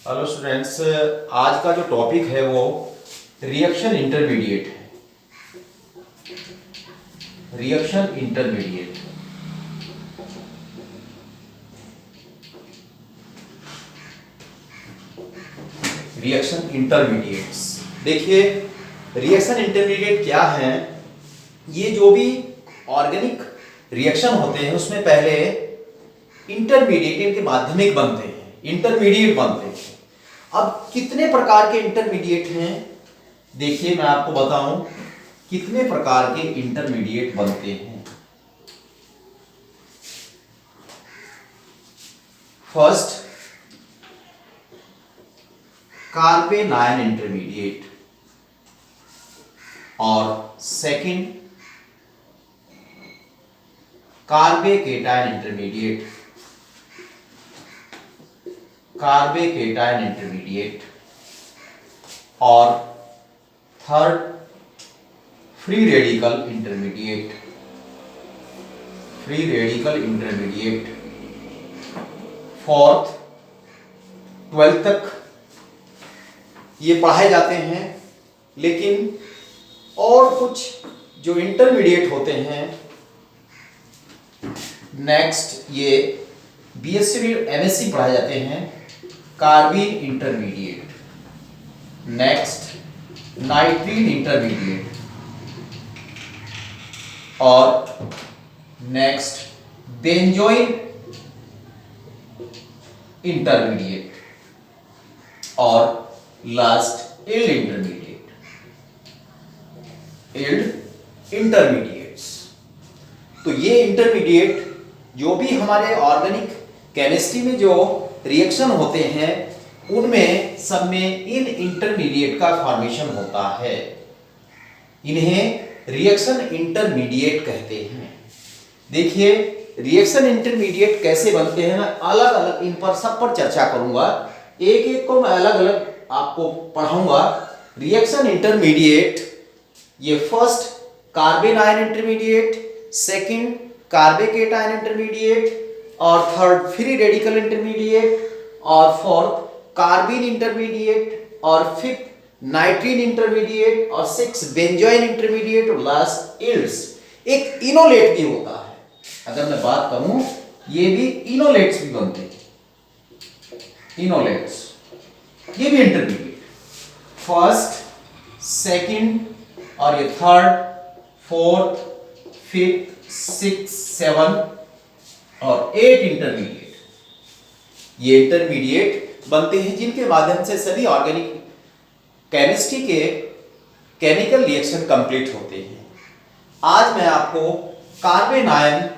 Hello students, आज का जो टॉपिक है वो रिएक्शन इंटरमीडिएट है। Reaction intermediate, reaction intermediates. देखिए, रिएक्शन इंटरमीडिएट क्या है? ये जो भी ऑर्गेनिक रिएक्शन होते हैं उसमें पहले इंटरमीडिएट, इनके माध्यमिक बनते हैं, इंटरमीडिएट बनते हैं। अब कितने प्रकार के इंटरमीडिएट हैं? देखिए, मैं आपको बताऊं कितने प्रकार के इंटरमीडिएट बनते हैं। फर्स्ट, कार्बेनायन इंटरमीडिएट, और सेकंड कार्बेकेटायन इंटरमीडिएट, कार्बेकेटायन इंटरमीडिएट, और third free radical intermediate, free radical intermediate. Fourth, 12th तक ये पढ़ाए जाते हैं, लेकिन और कुछ जो इंटरमीडिएट होते हैं, नेक्स्ट ये बीएससी एमएससी पढ़ाए जाते हैं, कार्बीन इंटरमीडिएट, नेक्स्ट नाइट्रीन इंटरमीडिएट, और नेक्स्ट बेंजोइन इंटरमीडिएट, और last yield intermediate, yield intermediates. तो ये इंटरमीडिएट जो भी हमारे ऑर्गेनिक केमिस्ट्री में जो रिएक्शन होते हैं उनमें सब में इन इंटरमीडिएट का फॉर्मेशन होता है। इन्हें रिएक्शन इंटरमीडिएट कहते हैं। देखिए, रिएक्शन इंटरमीडिएट कैसे बनते हैं, मैं अलग अलग इन पर सब पर चर्चा करूंगा, एक एक को मैं अलग अलग आपको पढ़ाऊंगा। रिएक्शन इंटरमीडिएट, ये first carbanion intermediate, second कार्बेकेटायन intermediate, और थर्ड फ्री रेडिकल इंटरमीडिएट, और फोर्थ कार्बीन इंटरमीडिएट, और फिफ्थ नाइट्रीन इंटरमीडिएट, और सिक्स बेंजोइन इंटरमीडिएट, और लास्ट इल्ड्स। एक इनोलेट भी होता है, अगर मैं बात करूं, ये भी इनोलेट्स भी बनते हैं, इनोलेट्स, ये भी इंटरमीडिएट। फर्स्ट, सेकंड, और ये third, fourth, fifth, six, seven और 8 इंटरमीडिएट। ये इंटरमीडिएट बनते हैं जिनके माध्यम से सभी ऑर्गेनिक केमिस्ट्री के केमिकल रिएक्शन कंप्लीट होते हैं। आज मैं आपको कार्बेनायन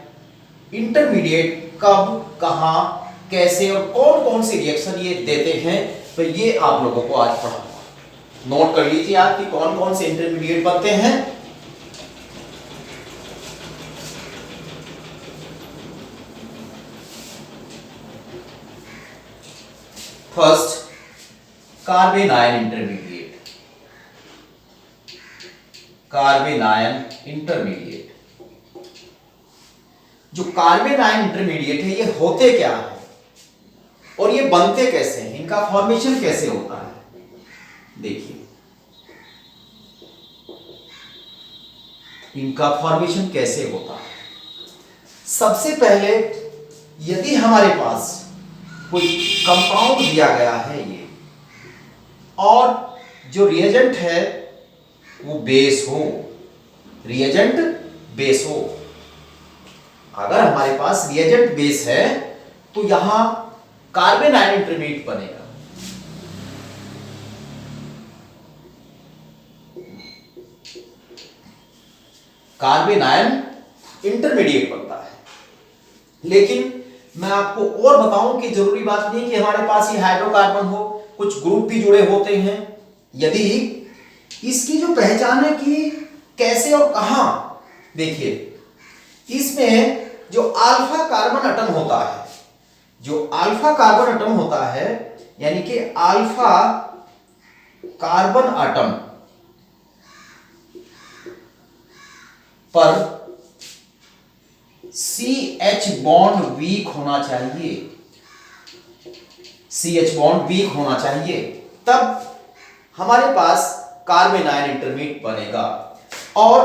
इंटरमीडिएट कब, कहां, कैसे और कौन कौन सी रिएक्शन ये देते हैं, तो ये आप लोगों को आज पढ़ाऊंगा। नोट कर लीजिए आप कि कौन कौन से इंटरमीडिएट बनते हैं। First, carbanion intermediate, carbanion intermediate. जो कार्बेनायन इंटरमीडिएट है, ये होते क्या है और ये बनते कैसे हैं, इनका फॉर्मेशन कैसे होता है? देखिए, इनका फॉर्मेशन कैसे होता है। सबसे पहले यदि हमारे पास कोई कंपाउंड दिया गया है ये, और जो रिएजेंट है वो बेस हो, रिएजेंट बेस हो, अगर हमारे पास रिएजेंट बेस है तो यहां कार्बेनायन इंटरमीडिएट बनेगा। कार्बेनायन इंटरमीडिएट बनता है। लेकिन मैं आपको और बताऊं कि जरूरी बात नहीं कि हमारे पास ये हाइड्रोकार्बन हो, कुछ ग्रुप भी जुड़े होते हैं। यदि इसकी जो पहचान है कि कैसे और कहां, देखिए, इसमें जो अल्फा कार्बन एटम होता है, जो अल्फा कार्बन एटम होता है, यानी कि अल्फा कार्बन एटम पर CH बॉन्ड वीक होना चाहिए। CH बॉन्ड वीक होना चाहिए, तब हमारे पास कार्बन आयन इंटरमीडिएट बनेगा। और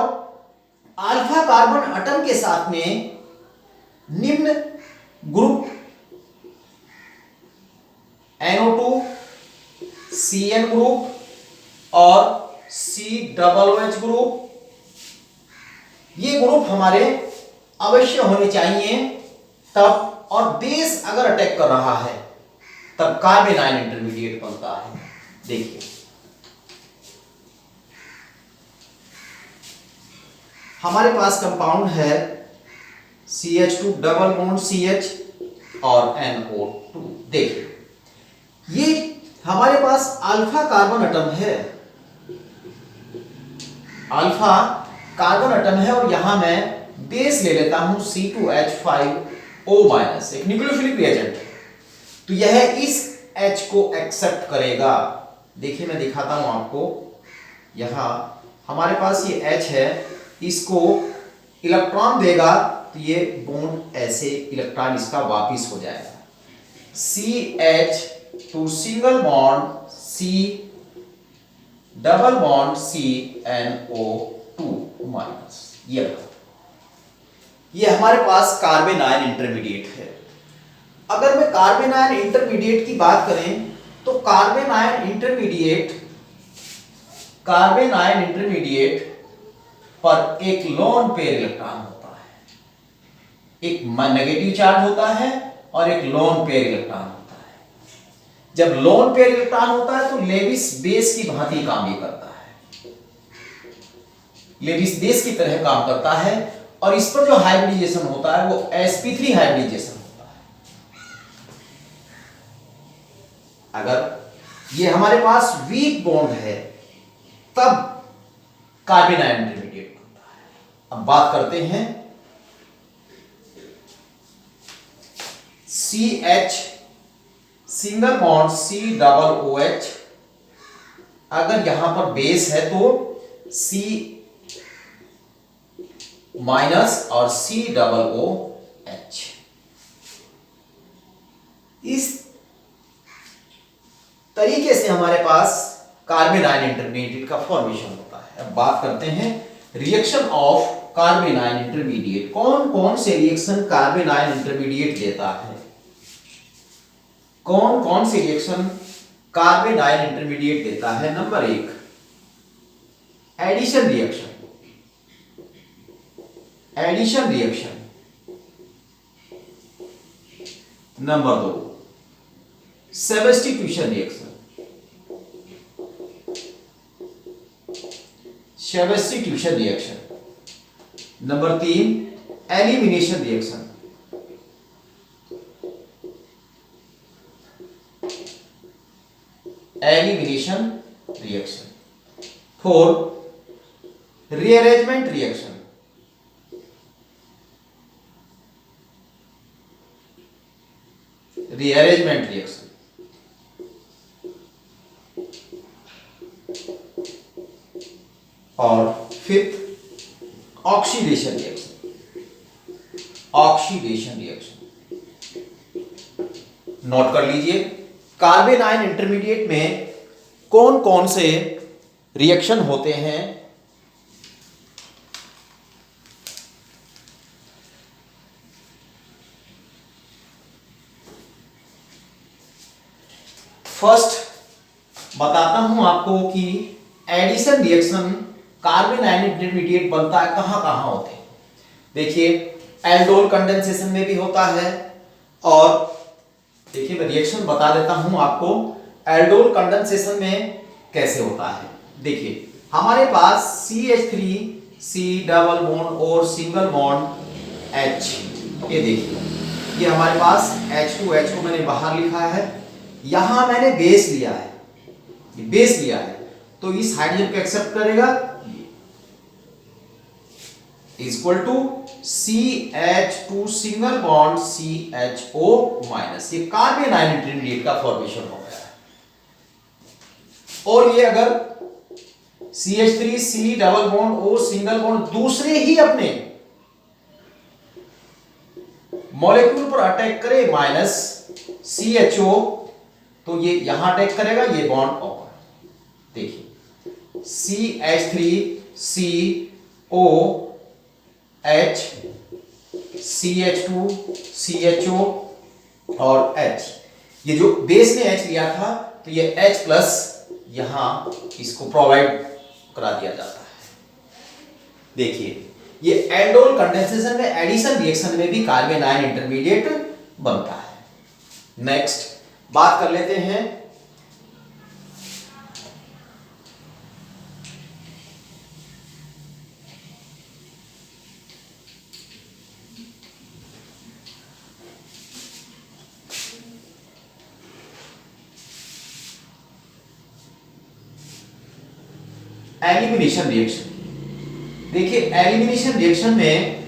अल्फा कार्बन एटम के साथ में निम्न ग्रुप NO2, CN ग्रुप और COOH ग्रुप, ये ग्रुप हमारे अवश्य होने चाहिए तब, और बेस अगर अटैक कर रहा है तब कार्बन आयन इंटरमीडिएट बनता है। देखिए हमारे पास कंपाउंड है CH2 डबल बॉन्ड CH और NO2। देखिए ये हमारे पास अल्फा कार्बन एटम है, अल्फा कार्बन एटम है, और यहां मैं बेस ले लेता हूं C2H5O माइनस, एक न्यूक्लियोफिलिक रिएजेंट। तो यह इस H को एक्सेप्ट करेगा। देखिए मैं दिखाता हूं आपको, यहां हमारे पास ये H है, इसको इलेक्ट्रॉन देगा तो ये बॉन्ड ऐसे इलेक्ट्रॉन इसका वापिस हो जाएगा। CH2 single bond C double bond CNO2 minus, ये हमारे पास कार्बन आयन इंटरमीडिएट है। अगर मैं कार्बन आयन इंटरमीडिएट की बात करें तो कार्बन आयन इंटरमीडिएट पर एक लोन पेयर इलेक्ट्रॉन होता है, एक नेगेटिव चार्ज होता है और एक लोन पेयर इलेक्ट्रॉन होता है। जब लोन पेयर इलेक्ट्रॉन होता है तो लेविस बेस की भांति काम ये करता है, लेविस बेस की तरह काम करता है, और इस पर जो हाइब्रिडाइजेशन होता है वो sp3 हाइब्रिडाइजेशन होता है। अगर ये हमारे पास वीक बॉन्ड है तब कार्बन आयन इंटरमीडिएट होता है। अब बात करते हैं CH single bond C double OH, अगर यहां पर बेस है तो C माइनस और C डबल OH, इस तरीके से हमारे पास कार्बन आयन इंटरमीडिएट का फॉर्मेशन होता है। अब बात करते हैं reaction of carbon ion intermediate. कौन कौन से रिएक्शन कार्बन आयन इंटरमीडिएट देता है? कौन कौन से रिएक्शन कार्बन आयन इंटरमीडिएट देता है? Number 1 addition reaction, addition reaction. Number 2 substitution reaction, substitution reaction. Number 3 elimination reaction, elimination reaction. 4 rearrangement reaction, rearrangement reaction. और 5th oxidation reaction, oxidation reaction. Note कर लीजिए कार्बन आयन इंटरमीडिएट में कौन कौन से reaction होते हैं। फर्स्ट बताता हूं आपको कि addition reaction carbon ion intermediate बनता है कहां कहां होते हैं। देखिए एल्डोल कंडेंसेशन में भी होता है, और देखिए मैं रिएक्शन बता देता हूं आपको एल्डोल कंडेंसेशन में कैसे होता है। देखिए हमारे पास CH3 C डबल बॉन्ड और सिंगल बॉन्ड H, ये देखिए ये हमारे पास H2H को मैंने बाहर लिखा है, यहां मैंने बेस लिया है, ये बेस लिया है तो इस हाइड्रोजन को एक्सेप्ट करेगा, equal to CH2 single bond CHO minus, ये कार्बन आयन इंटरमीडिएट का फॉर्मेशन हो गया है। और ये अगर CH3 C double bond O single bond दूसरे ही अपने मॉलिक्यूल पर अटैक करे माइनस CHO, तो ये यहां अटैक करेगा, ये बॉन्ड ओपन। देखिए CH3COH CH2 CHO और H, ये जो बेस ने H लिया था तो ये H प्लस यहां इसको प्रोवाइड करा दिया जाता है। देखिए ये एल्डोल कंडेंसेशन में एडिशन रिएक्शन में भी कार्बन आयन इंटरमीडिएट बनता है। नेक्स्ट बात कर लेते हैं एलिमिनेशन रिएक्शन। देखिए एलिमिनेशन रिएक्शन में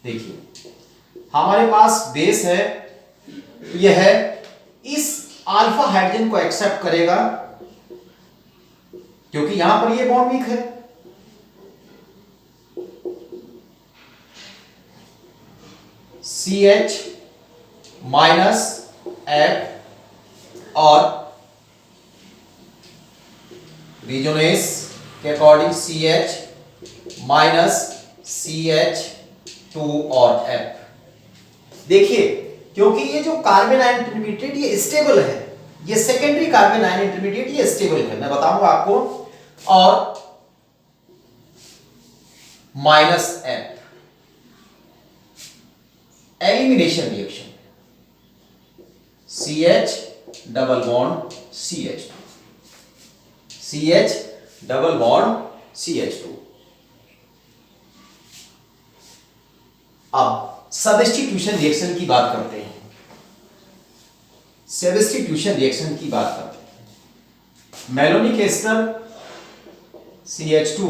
देखिए हमारे पास बेस है, यह है इस अल्फा हाइड्रोजन को एक्सेप्ट करेगा क्योंकि यहां पर ये बॉन्ड वीक है। CH माइनस F और रिजोनेंस के अकॉर्डिंग CH माइनस CH2 और F। देखिए क्योंकि ये जो कार्बन आयन इंटरमीडिएट ये स्टेबल है, ये सेकेंडरी कार्बन आयन इंटरमीडिएट ये स्टेबल है, मैं बताऊंगा आपको। और minus F elimination reaction CH double bond CH2 CH double bond CH2। अब सब्स्टिट्यूशन रिएक्शन की बात करते हैं। सब्स्टिट्यूशन रिएक्शन की बात करते हैं। Malonic ester CH2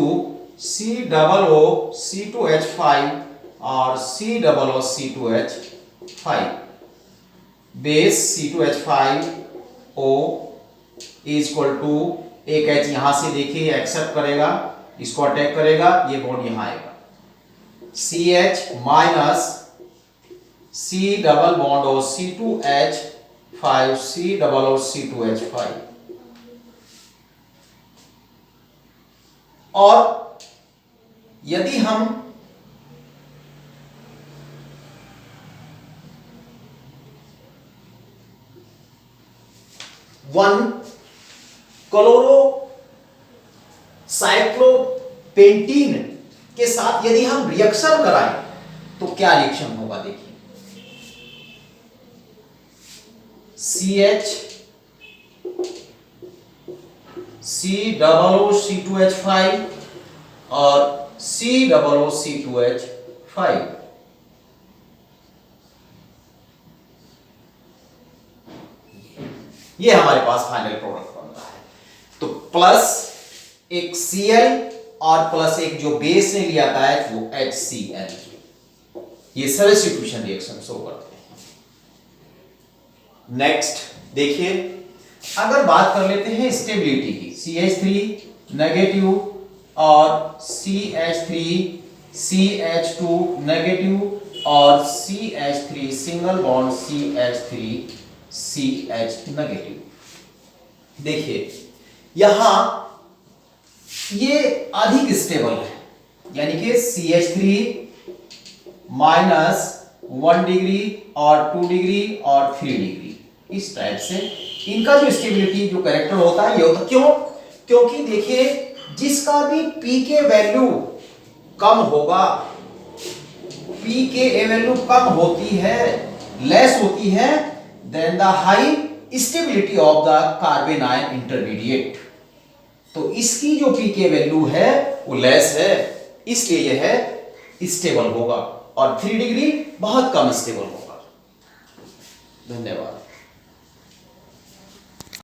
C double O C2H5 और C double O C2H5 base C2H5O is equal to एक H यहां से देखिए एक्सेप्ट करेगा, इसको अटैक करेगा, ये बॉन्ड यहां आएगा CH minus C double bond O C2H5 C double O C2H5। और यदि हम वन क्लोरो साइक्लोपेंटीन के साथ यदि हम रिएक्शन कराएं तो क्या रिएक्शन होगा। देखिए CH C double O C2H5 और C डबल O C2H5। ये हमारे पास फाइनल प्रोडक्ट बन रहा है। तो प्लस एक Cl और प्लस एक जो बेस ने लिया था वो HCl, ये सब्स्टिट्यूशन रिएक्शन शो करते हैं। नेक्स्ट देखिए अगर बात कर लेते हैं स्टेबिलिटी की, CH3 नेगेटिव और CH3 CH2 नेगेटिव और CH3 single bond CH3 CH negative. देखिए यहां ये अधिक स्टेबल है, यानी कि CH3 माइनस 1 डिग्री और 2 डिग्री और 3 डिग्री, इस टाइप से इनका जो स्टेबिलिटी जो कैरेक्टर होता है ये होता। क्यों? क्योंकि देखिए जिसका भी पीके वैल्यू कम होगा, पीके वैल्यू कम होती है, लेस होती है than the high stability of the carbon ion intermediate. तो इसकी जो पीके वैल्यू है वो लेस है, इसलिए यह स्टेबल होगा और 3 डिग्री बहुत कम स्टेबल होगा। धन्यवाद।